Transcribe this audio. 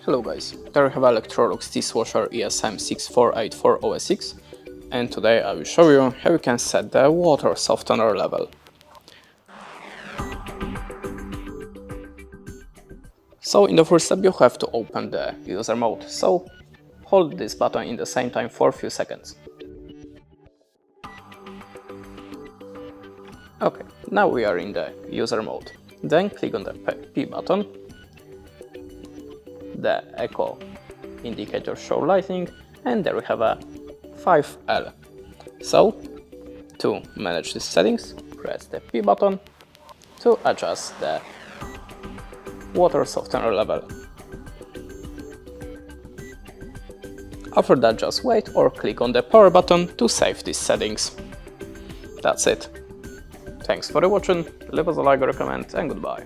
Hello guys, here we have Electrolux Dishwasher ESM64840SX, and today I will show you how you can set the water softener level. So in the first step you have to open the user mode, so hold this button in the same time for a few seconds. Okay, now we are in the user mode. Then click on the P button. The echo indicator show lighting, and there we have a 5L. So to manage these settings, press the P button to adjust the water softener level. After that, just wait or click on the power button to save these settings. That's it. Thanks for watching, leave us a like or a comment, and goodbye.